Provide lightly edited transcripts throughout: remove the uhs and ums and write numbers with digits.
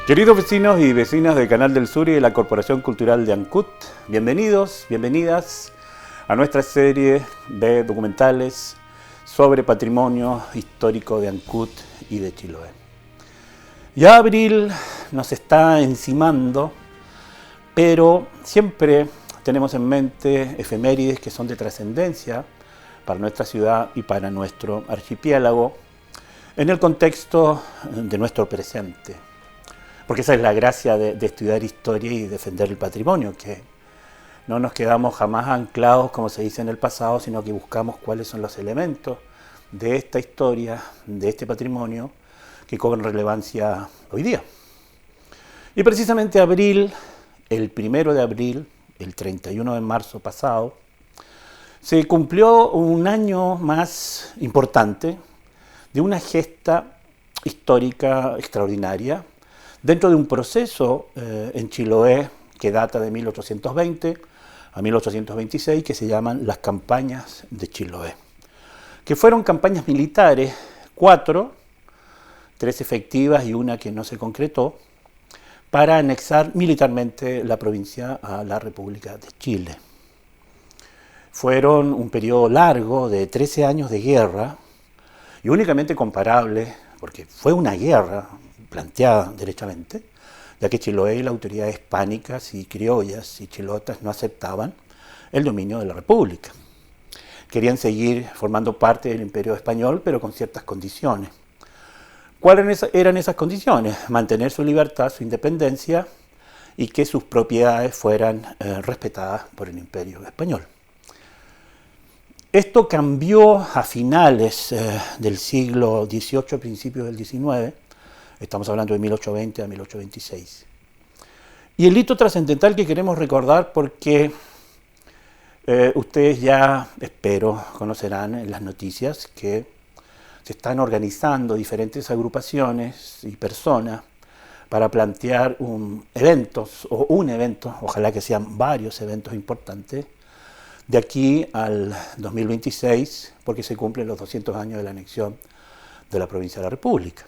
Queridos vecinos y vecinas del Canal del Sur y de la Corporación Cultural de Ancud, bienvenidos, bienvenidas a nuestra serie de documentales sobre patrimonio histórico de Ancud y de Chiloé. Ya abril nos está encimando, pero siempre tenemos en mente efemérides que son de trascendencia para nuestra ciudad y para nuestro archipiélago en el contexto de nuestro presente. Porque esa es la gracia de estudiar historia y defender el patrimonio, que no nos quedamos jamás anclados, como se dice en el pasado, sino que buscamos cuáles son los elementos de esta historia, de este patrimonio, que cobran relevancia hoy día. Y precisamente abril, el 1 de abril, el 31 de marzo pasado, se cumplió un año más importante de una gesta histórica extraordinaria, dentro de un proceso en Chiloé que data de 1820 a 1826, que se llaman las campañas de Chiloé, que fueron campañas militares, 4, 3 efectivas y una que no se concretó, para anexar militarmente la provincia a la República de Chile. Fueron un periodo largo de 13 años de guerra y únicamente comparable, porque fue una guerra planteada derechamente, ya que Chiloé y las autoridades hispánicas y criollas y chilotas no aceptaban el dominio de la República. Querían seguir formando parte del Imperio Español, pero con ciertas condiciones. ¿Cuáles eran esas condiciones? Mantener su libertad, su independencia y que sus propiedades fueran respetadas por el Imperio Español. Esto cambió a finales del siglo XVIII, principios del XIX. Estamos hablando de 1820 a 1826. Y el hito trascendental que queremos recordar porque ustedes ya, espero, conocerán en las noticias que se están organizando diferentes agrupaciones y personas para plantear un evento, ojalá que sean varios eventos importantes, de aquí al 2026, porque se cumplen los 200 años de la anexión de la provincia de la República.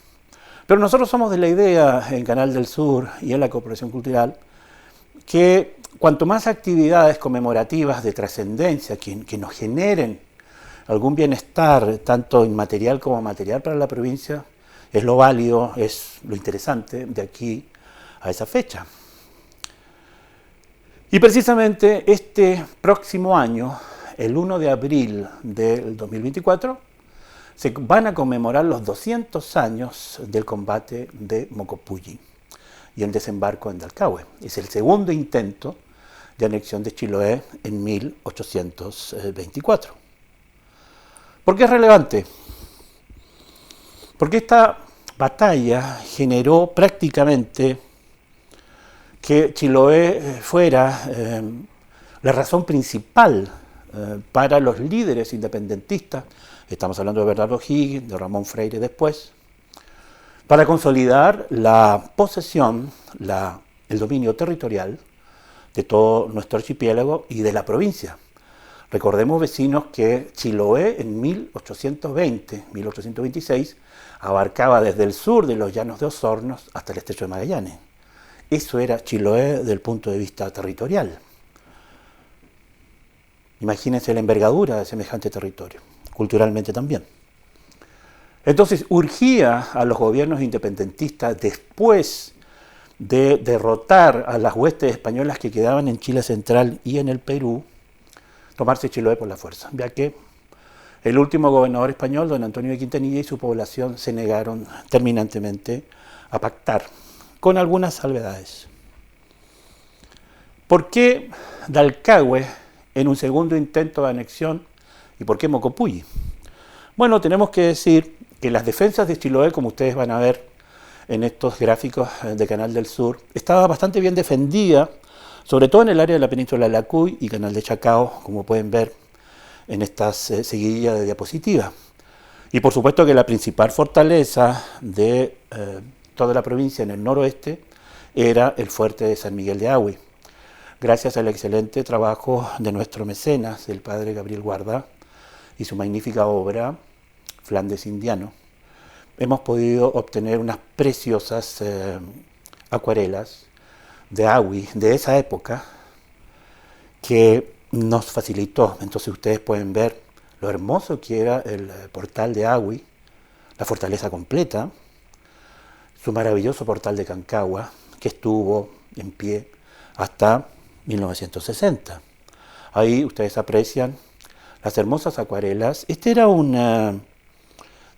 Pero nosotros somos de la idea, en Canal del Sur y en la Corporación Cultural, que cuanto más actividades conmemorativas de trascendencia que nos generen algún bienestar, tanto inmaterial como material para la provincia, es lo válido, es lo interesante de aquí a esa fecha. Y precisamente este próximo año, el 1 de abril del 2024, se van a conmemorar los 200 años del combate de Mocopulli y el desembarco en Dalcahue. Es el segundo intento de anexión de Chiloé en 1824. ¿Por qué es relevante? Porque esta batalla generó prácticamente que Chiloé fuera la razón principal para los líderes independentistas. Estamos hablando de Bernardo O'Higgins, de Ramón Freire después, para consolidar la posesión, el dominio territorial de todo nuestro archipiélago y de la provincia. Recordemos, vecinos, que Chiloé en 1820, 1826, abarcaba desde el sur de los llanos de Osorno hasta el estrecho de Magallanes. Eso era Chiloé desde el punto de vista territorial. Imagínense la envergadura de semejante territorio. Culturalmente también. Entonces urgía a los gobiernos independentistas, después de derrotar a las huestes españolas que quedaban en Chile central y en el Perú, tomarse Chiloé por la fuerza, ya que el último gobernador español, don Antonio de Quintanilla, y su población se negaron terminantemente a pactar, con algunas salvedades. ¿Por qué Dalcahue en un segundo intento de anexión? ¿Y por qué Mocopulli? Bueno, tenemos que decir que las defensas de Chiloé, como ustedes van a ver en estos gráficos de Canal del Sur, estaba bastante bien defendida, sobre todo en el área de la península de Lacuy y Canal de Chacao, como pueden ver en estas seguidillas de diapositivas. Y por supuesto que la principal fortaleza de toda la provincia en el noroeste era el fuerte de San Miguel de Agüi. Gracias al excelente trabajo de nuestro mecenas, el padre Gabriel Guarda, y su magnífica obra, Flandes Indiano, hemos podido obtener unas preciosas acuarelas de Hawi de esa época que nos facilitó. Entonces ustedes pueden ver lo hermoso que era el portal de Hawi, la fortaleza completa, su maravilloso portal de Cancagua, que estuvo en pie hasta 1960. Ahí ustedes aprecian las hermosas acuarelas. Este era un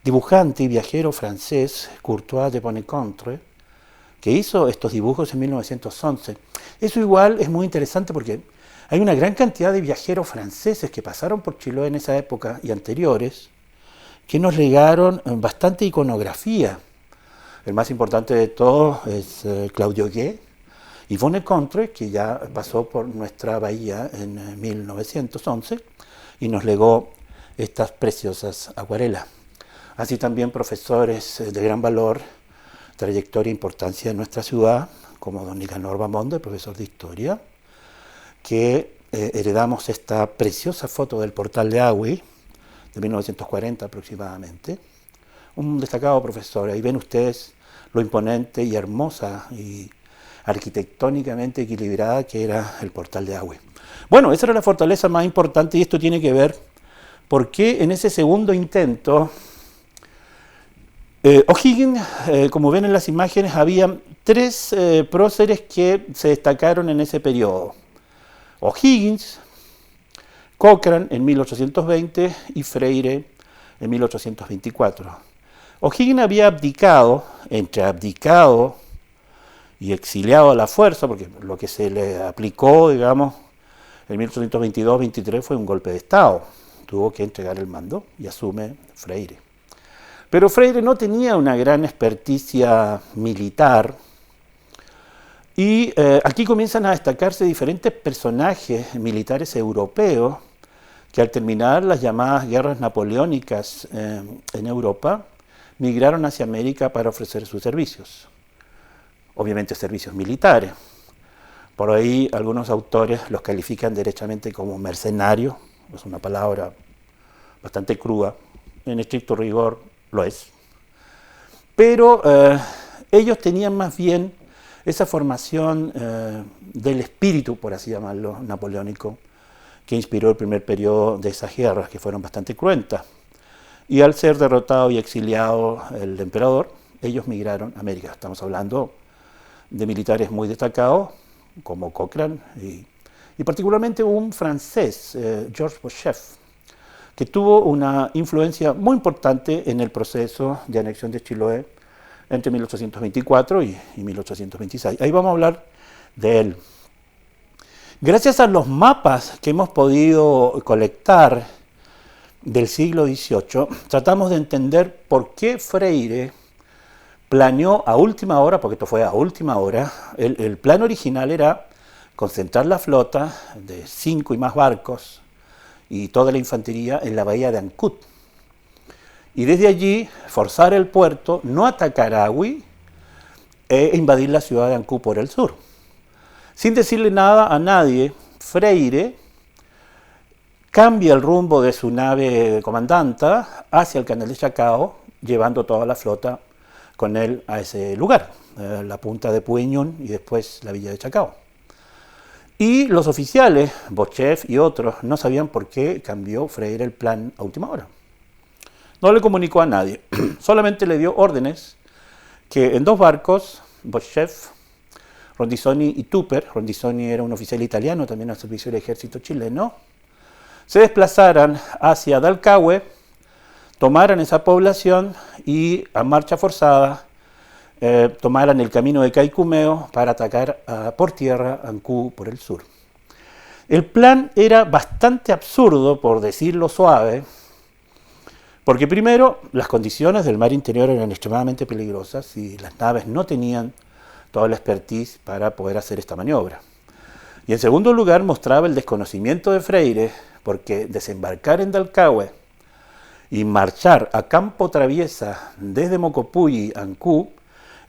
dibujante y viajero francés, Courtois de Bonnecontre, que hizo estos dibujos en 1911. Eso igual es muy interesante porque hay una gran cantidad de viajeros franceses que pasaron por Chiloé en esa época y anteriores, que nos legaron bastante iconografía. El más importante de todos es Claudio Gué y Bonnecontre, que ya pasó por nuestra bahía en 1911 y nos legó estas preciosas acuarelas. Así también profesores de gran valor, trayectoria e importancia en nuestra ciudad, como don Nicanor Bamonde, profesor de Historia, que heredamos esta preciosa foto del portal de Hawi, de 1940 aproximadamente. Un destacado profesor. Ahí ven ustedes lo imponente y hermosa y arquitectónicamente equilibrada que era el portal de Hawi. Bueno, esa era la fortaleza más importante y esto tiene que ver porque en ese segundo intento O'Higgins, como ven en las imágenes, había tres próceres que se destacaron en ese periodo. O'Higgins, Cochrane en 1820 y Freire en 1824. O'Higgins había abdicado, entre abdicado y exiliado a la fuerza, porque lo que se le aplicó, digamos, en 1822-23 fue un golpe de Estado. Tuvo que entregar el mando y asume Freire. Pero Freire no tenía una gran experticia militar y aquí comienzan a destacarse diferentes personajes militares europeos que al terminar las llamadas guerras napoleónicas en Europa, migraron hacia América para ofrecer sus servicios. Obviamente servicios militares. Por ahí algunos autores los califican derechamente como mercenarios, es una palabra bastante cruda, en estricto rigor lo es. Pero ellos tenían más bien esa formación del espíritu, por así llamarlo, napoleónico, que inspiró el primer periodo de esas guerras, que fueron bastante cruentas. Y al ser derrotado y exiliado el emperador, ellos migraron a América. Estamos hablando de militares muy destacados, como Cochrane, y particularmente un francés, Georges Beauchef, que tuvo una influencia muy importante en el proceso de anexión de Chiloé entre 1824 y 1826. Ahí vamos a hablar de él. Gracias a los mapas que hemos podido colectar del siglo XVIII, tratamos de entender por qué Freire planeó a última hora, porque esto fue a última hora, el plan original era concentrar la flota de 5 y más barcos y toda la infantería en la bahía de Ancud. Y desde allí forzar el puerto, no atacar a Hawi e invadir la ciudad de Ancud por el sur. Sin decirle nada a nadie, Freire cambia el rumbo de su nave comandanta hacia el canal de Chacao, llevando toda la flota con él a ese lugar, la punta de Pueñón y después la villa de Chacao. Y los oficiales, Beauchef y otros, no sabían por qué cambió Freire el plan a última hora. No le comunicó a nadie, solamente le dio órdenes que en 2 barcos, Beauchef, Rondizoni y Tupper, Rondizoni era un oficial italiano también al servicio del ejército chileno, se desplazaran hacia Dalcahue, tomaran esa población y a marcha forzada tomaran el camino de Caicumeo para atacar por tierra Ancud por el sur. El plan era bastante absurdo, por decirlo suave, porque primero las condiciones del mar interior eran extremadamente peligrosas y las naves no tenían toda la expertise para poder hacer esta maniobra. Y en segundo lugar mostraba el desconocimiento de Freire, porque desembarcar en Dalcahue y marchar a campo traviesa desde Mocopulli a Ancud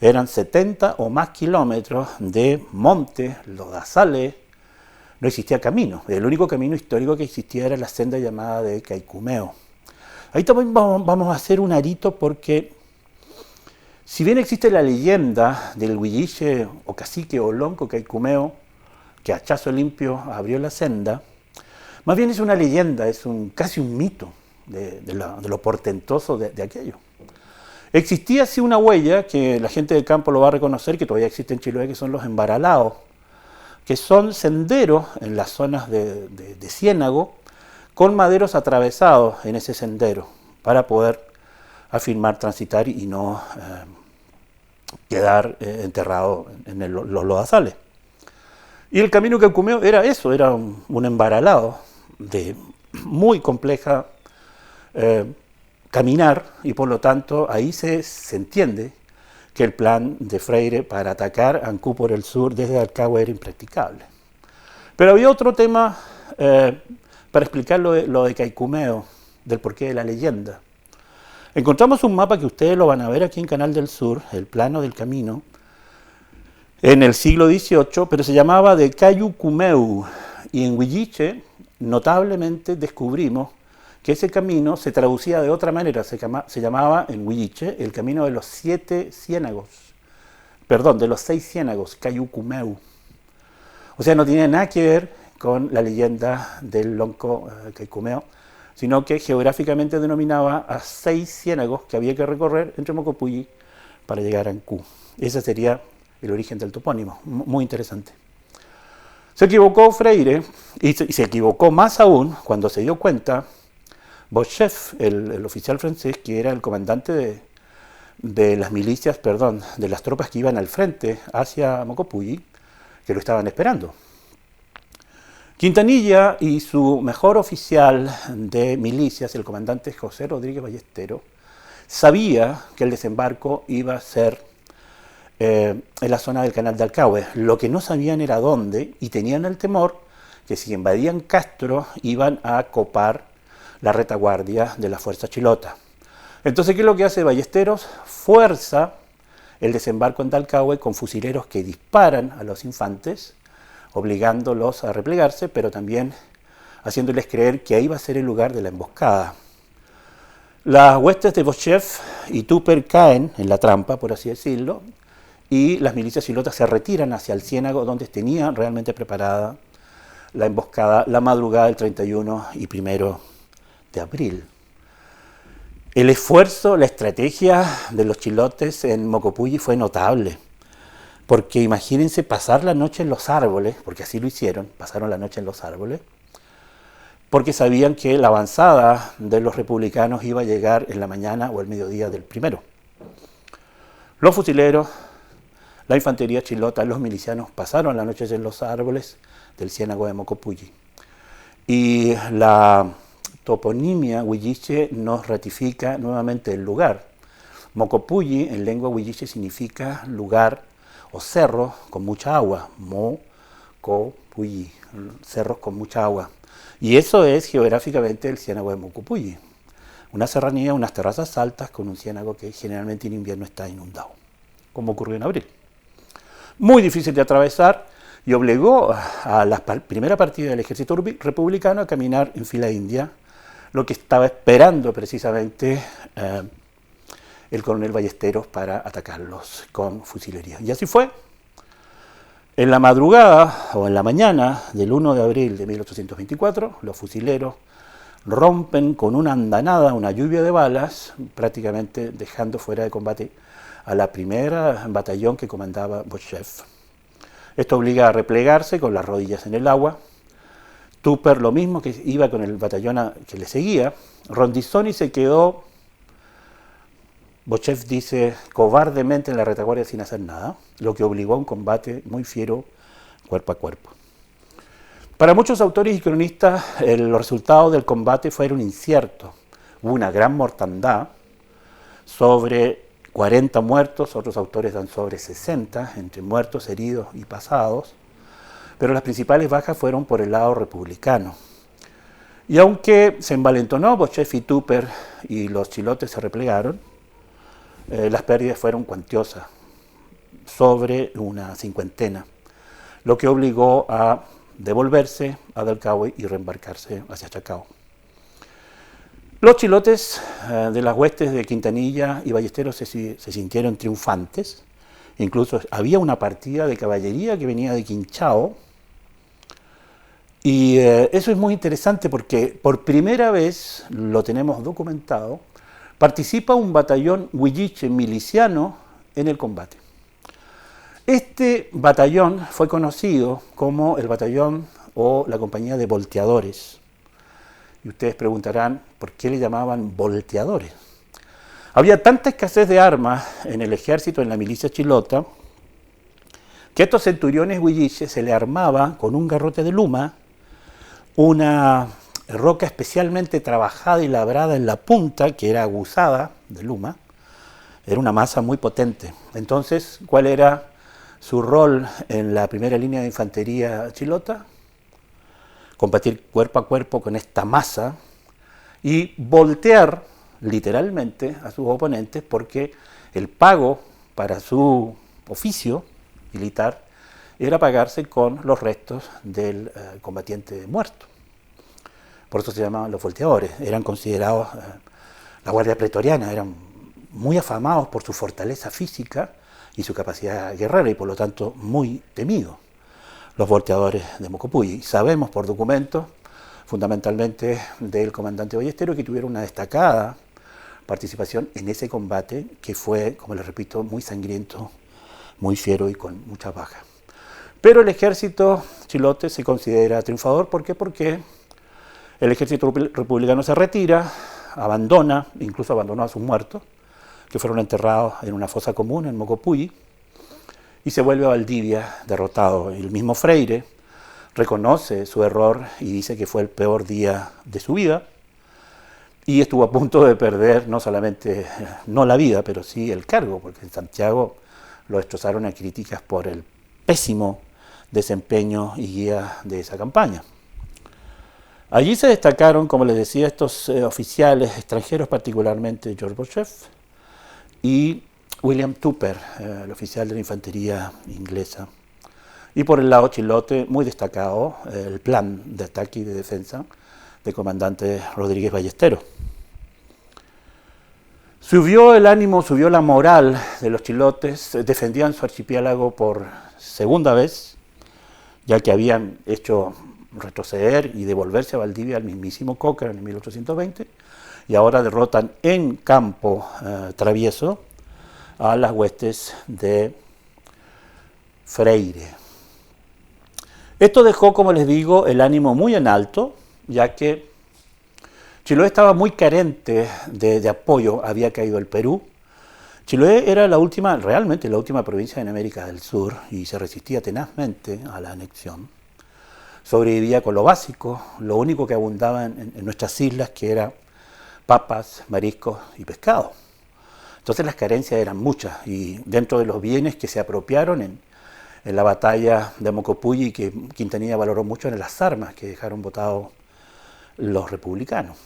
eran 70 o más kilómetros de monte, lodazales, no existía camino. El único camino histórico que existía era la senda llamada de Caicumeo. Ahí también vamos a hacer un arito porque Si bien existe la leyenda del huilliche o cacique o lonco caicumeo que a hachazo limpio abrió la senda, más bien es una leyenda, es casi un mito de lo portentoso de aquello. Existía así una huella que la gente del campo lo va a reconocer, que todavía existe en Chiloé, que son los embaralaos, que son senderos en las zonas de ciénago con maderos atravesados en ese sendero para poder afirmar, transitar y no quedar enterrado en los lodazales. Y el camino caicumeo era eso, era un embaralado de muy compleja caminar, y por lo tanto ahí se entiende que el plan de Freire para atacar Ancú por el sur desde Alcagüe era impracticable. Pero había otro tema para explicar lo de caicumeo, del porqué de la leyenda. Encontramos un mapa que ustedes lo van a ver aquí en Canal del Sur, el plano del camino, en el siglo XVIII, pero se llamaba de Cayucumeu, y en huilliche notablemente descubrimos que ese camino se traducía de otra manera, se llamaba en huilliche el camino de los 7 ciénagos, perdón, de los 6 ciénagos, Cayucumeu. O sea, no tiene nada que ver con la leyenda del lonco caicumeo, sino que geográficamente denominaba a 6 ciénagos que había que recorrer entre Mocopulli para llegar a Ancú. Ese sería el origen del topónimo, muy interesante. Se equivocó Freire, y se equivocó más aún cuando se dio cuenta Beauchef, el oficial francés, que era el comandante de las milicias, perdón, de las tropas que iban al frente hacia Mocopulli, que lo estaban esperando. Quintanilla y su mejor oficial de milicias, el comandante José Rodríguez Ballesteros, sabía que el desembarco iba a ser en la zona del canal de Alcagüe. Lo que no sabían era dónde, y tenían el temor que si invadían Castro iban a copar la retaguardia de la fuerza chilota. Entonces, ¿qué es lo que hace Ballesteros? Fuerza el desembarco en Talcahué con fusileros que disparan a los infantes, obligándolos a replegarse, pero también haciéndoles creer que ahí va a ser el lugar de la emboscada. Las huestes de Beauchef y Tupper caen en la trampa, por así decirlo, y las milicias chilotas se retiran hacia el ciénago, donde tenían realmente preparada la emboscada la madrugada del 31 y 1 de abril. El esfuerzo, la estrategia de los chilotes en Mocopulli fue notable, porque imagínense pasar la noche en los árboles, porque así lo hicieron, pasaron la noche en los árboles, porque sabían que la avanzada de los republicanos iba a llegar en la mañana o el mediodía del 1. Los fusileros, la infantería chilota, los milicianos pasaron la noche en los árboles del ciénago de Mocopulli. Y la toponimia huilliche nos ratifica nuevamente el lugar. Mocopulli en lengua huilliche significa lugar o cerro con mucha agua. Mocopulli, cerros con mucha agua. Y eso es geográficamente el ciénago de Mocopulli. Una serranía, unas terrazas altas con un ciénago que generalmente en invierno está inundado, como ocurrió en abril. Muy difícil de atravesar, y obligó a la primera partida del ejército republicano a caminar en fila india, lo que estaba esperando precisamente el coronel Ballesteros para atacarlos con fusilería. Y así fue. En la madrugada o en la mañana del 1 de abril de 1824, los fusileros rompen con una andanada, una lluvia de balas, prácticamente dejando fuera de combate a la primera batallón que comandaba Beauchef. Esto obliga a replegarse con las rodillas en el agua. Tupper lo mismo, que iba con el batallón que le seguía. Rondizoni se quedó, Beauchef dice, cobardemente en la retaguardia sin hacer nada, lo que obligó a un combate muy fiero, cuerpo a cuerpo. Para muchos autores y cronistas, los resultados del combate fueron inciertos. Hubo una gran mortandad, sobre 40 muertos, otros autores dan sobre 60, entre muertos, heridos y pasados, pero las principales bajas fueron por el lado republicano. Y aunque se envalentonó Beauchef y Tupper y los chilotes se replegaron, las pérdidas fueron cuantiosas, sobre una 50, lo que obligó a devolverse a Dalcahue y reembarcarse hacia Chacao. Los chilotes de las huestes de Quintanilla y Ballesteros se sintieron triunfantes. Incluso había una partida de caballería que venía de Quinchao. Y eso es muy interesante porque por primera vez, lo tenemos documentado, participa un batallón huilliche miliciano en el combate. Este batallón fue conocido como el batallón o la compañía de volteadores. Y ustedes preguntarán, ¿por qué le llamaban volteadores? Había tanta escasez de armas en el ejército, en la milicia chilota, que a estos centuriones huilliches se le armaba con un garrote de luma, una roca especialmente trabajada y labrada en la punta, que era aguzada de luma, era una masa muy potente. Entonces, ¿cuál era su rol en la primera línea de infantería chilota? Combatir cuerpo a cuerpo con esta masa y voltear literalmente a sus oponentes, porque el pago para su oficio militar era pagarse con los restos del combatiente muerto. Por eso se llamaban los volteadores. Eran considerados, la Guardia Pretoriana, eran muy afamados por su fortaleza física y su capacidad guerrera, y por lo tanto muy temidos, los volteadores de Mocopulli. Sabemos por documentos, fundamentalmente del comandante Ballesteros, que tuvieron una destacada participación en ese combate, que fue, como les repito, muy sangriento, muy fiero y con muchas bajas. Pero el ejército chilote se considera triunfador. ¿Por qué? Porque el ejército republicano se retira, abandona, incluso abandonó a sus muertos, que fueron enterrados en una fosa común en Mocopulli, y se vuelve a Valdivia derrotado. El mismo Freire reconoce su error y dice que fue el peor día de su vida, y estuvo a punto de perder no solamente, no la vida, pero sí el cargo, porque en Santiago lo destrozaron a críticas por el pésimo desempeño y guía de esa campaña. Allí se destacaron, como les decía, estos oficiales extranjeros, particularmente George Beauchef y William Tupper, el oficial de la infantería inglesa. Y por el lado chilote, muy destacado, el plan de ataque y de defensa del comandante Rodríguez Ballesteros. Subió el ánimo, subió la moral de los chilotes, defendían su archipiélago por segunda vez, ya que habían hecho retroceder y devolverse a Valdivia al mismísimo Cochrane en 1820, y ahora derrotan en campo travieso a las huestes de Freire. Esto dejó, como les digo, el ánimo muy en alto, ya que Chiloé estaba muy carente de apoyo, había caído el Perú. Chiloé era realmente la última provincia en América del Sur, y se resistía tenazmente a la anexión. Sobrevivía con lo básico, lo único que abundaba en nuestras islas, que era papas, mariscos y pescado. Entonces las carencias eran muchas, y dentro de los bienes que se apropiaron en la batalla de Mocopulli, que Quintanilla valoró mucho, eran las armas que dejaron botados los republicanos.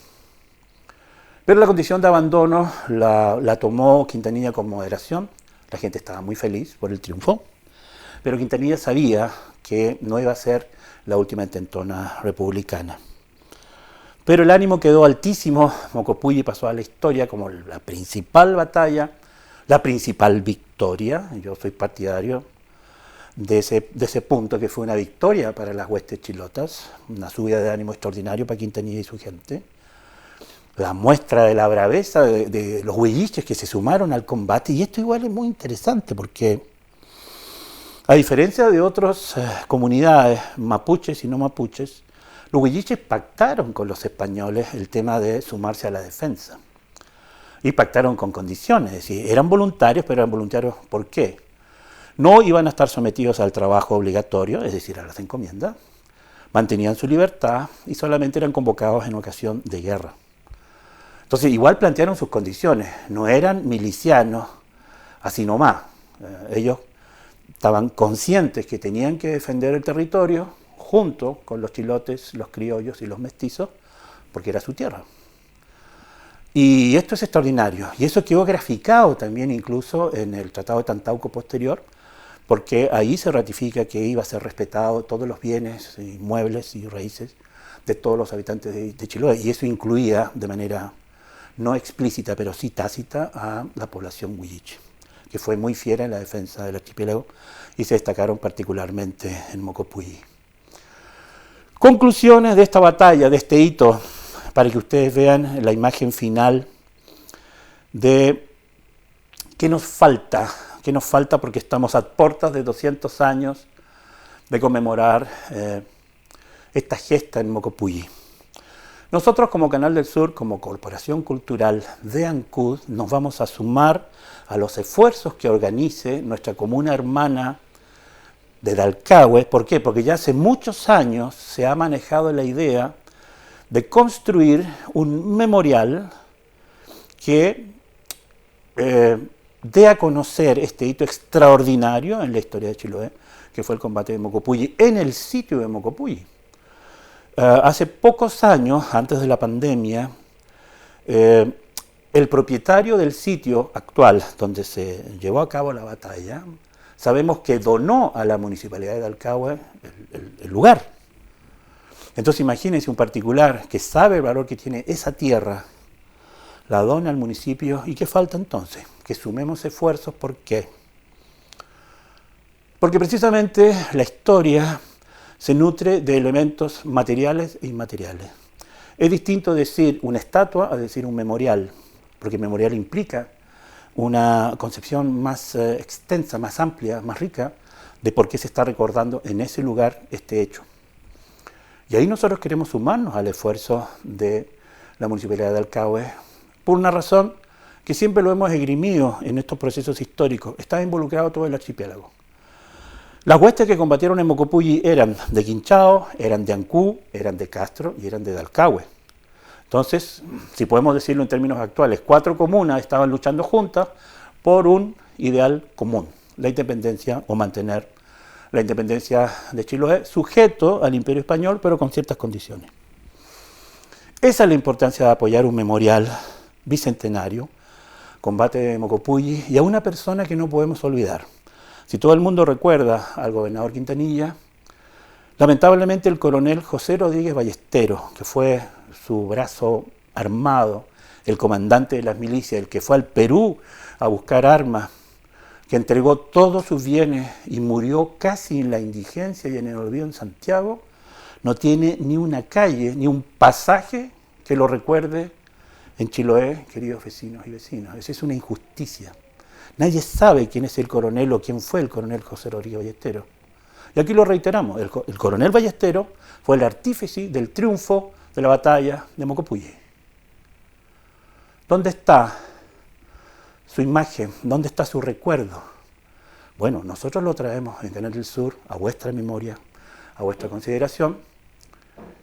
Pero la condición de abandono la tomó Quintanilla con moderación. La gente estaba muy feliz por el triunfo, pero Quintanilla sabía que no iba a ser la última intentona republicana. Pero el ánimo quedó altísimo. Mocopulli pasó a la historia como la principal batalla, la principal victoria. Yo soy partidario de ese punto, que fue una victoria para las huestes chilotas, una subida de ánimo extraordinario para Quintanilla y su gente. La muestra de la braveza de los huilliches que se sumaron al combate. Y esto igual es muy interesante, porque a diferencia de otras comunidades mapuches y no mapuches, los huilliches pactaron con los españoles el tema de sumarse a la defensa. Y pactaron con condiciones, es decir, eran voluntarios, pero eran voluntarios ¿por qué? No iban a estar sometidos al trabajo obligatorio, es decir, a las encomiendas, mantenían su libertad y solamente eran convocados en ocasión de guerra. Entonces, igual plantearon sus condiciones, no eran milicianos así nomás. Ellos estaban conscientes que tenían que defender el territorio junto con los chilotes, los criollos y los mestizos, porque era su tierra. Y esto es extraordinario, y eso quedó graficado también incluso en el Tratado de Tantauco posterior, porque ahí se ratifica que iba a ser respetado todos los bienes, inmuebles y raíces de todos los habitantes de Chiloé, y eso incluía de manera no explícita, pero sí tácita, a la población huilliche, que fue muy fiera en la defensa del archipiélago y se destacaron particularmente en Mocopulli. Conclusiones de esta batalla, de este hito, para que ustedes vean la imagen final de qué nos falta porque estamos a puertas de 200 años de conmemorar esta gesta en Mocopulli. Nosotros como Canal del Sur, como Corporación Cultural de Ancud, nos vamos a sumar a los esfuerzos que organice nuestra comuna hermana de Dalcahue. ¿Por qué? Porque ya hace muchos años se ha manejado la idea de construir un memorial que dé a conocer este hito extraordinario en la historia de Chiloé, que fue el combate de Mocopulli, en el sitio de Mocopulli. Hace pocos años, antes de la pandemia, el propietario del sitio actual donde se llevó a cabo la batalla, sabemos que donó a la Municipalidad de Dalcahue el lugar. Entonces imagínense un particular que sabe el valor que tiene esa tierra, la dona al municipio, ¿y qué falta entonces? Que sumemos esfuerzos. ¿Por qué? Porque precisamente la historia se nutre de elementos materiales e inmateriales. Es distinto decir una estatua a decir un memorial, porque memorial implica una concepción más extensa, más amplia, más rica, de por qué se está recordando en ese lugar este hecho. Y ahí nosotros queremos sumarnos al esfuerzo de la Municipalidad de Dalcahue, por una razón que siempre lo hemos esgrimido en estos procesos históricos. Está involucrado todo el archipiélago. Las huestes que combatieron en Mocopulli eran de Quinchao, eran de Ancud, eran de Castro y eran de Dalcahue. Entonces, si podemos decirlo en términos actuales, 4 comunas estaban luchando juntas por un ideal común, la independencia o mantener la independencia de Chiloé, sujeto al Imperio Español, pero con ciertas condiciones. Esa es la importancia de apoyar un memorial bicentenario, combate de Mocopulli, y a una persona que no podemos olvidar. Si todo el mundo recuerda al gobernador Quintanilla, lamentablemente el coronel José Rodríguez Ballestero, que fue su brazo armado, el comandante de las milicias, el que fue al Perú a buscar armas, que entregó todos sus bienes y murió casi en la indigencia y en el olvido en Santiago, no tiene ni una calle, ni un pasaje que lo recuerde en Chiloé, queridos vecinos y vecinas. Esa es una injusticia. Nadie sabe quién es el coronel o quién fue el coronel José Rodríguez Ballestero. Y aquí lo reiteramos, el coronel Ballestero fue el artífice del triunfo de la batalla de Mocopulli. ¿Dónde está su imagen? ¿Dónde está su recuerdo? Bueno, nosotros lo traemos en Canal del Sur a vuestra memoria, a vuestra consideración,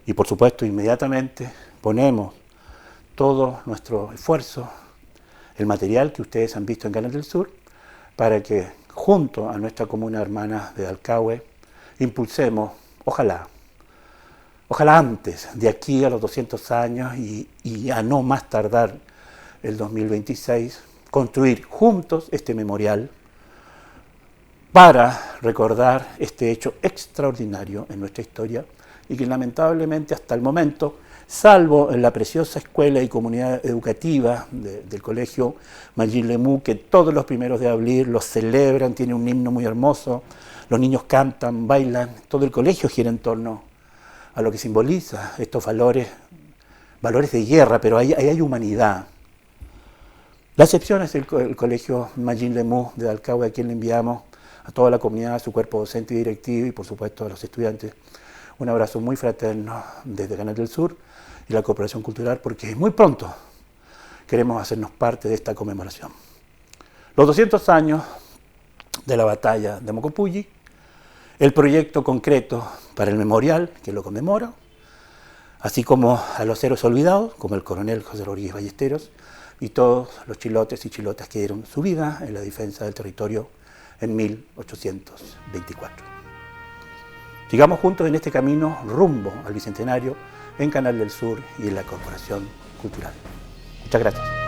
y por supuesto inmediatamente ponemos todo nuestro esfuerzo, el material que ustedes han visto en Canal del Sur, para que junto a nuestra comuna hermana de Dalcahue impulsemos, ojalá antes, de aquí a los 200 años y a no más tardar el 2026, construir juntos este memorial para recordar este hecho extraordinario en nuestra historia y que lamentablemente hasta el momento, salvo en la preciosa escuela y comunidad educativa del colegio Magín Lemú, que todos los primeros de abril los celebran, tiene un himno muy hermoso, los niños cantan, bailan, todo el colegio gira en torno a lo que simboliza estos valores de guerra, pero ahí hay humanidad. La excepción es el colegio Magín Lemú de Dalcahue, a quien le enviamos a toda la comunidad, a su cuerpo docente y directivo y por supuesto a los estudiantes. Un abrazo muy fraterno desde Canal del Sur y la Corporación Cultural, porque muy pronto queremos hacernos parte de esta conmemoración. Los 200 años de la batalla de Mocopulli, el proyecto concreto para el memorial que lo conmemora, así como a los héroes olvidados, como el coronel José Rodríguez Ballesteros, y todos los chilotes y chilotas que dieron su vida en la defensa del territorio en 1824. Sigamos juntos en este camino rumbo al Bicentenario en Canal del Sur y en la Corporación Cultural. Muchas gracias.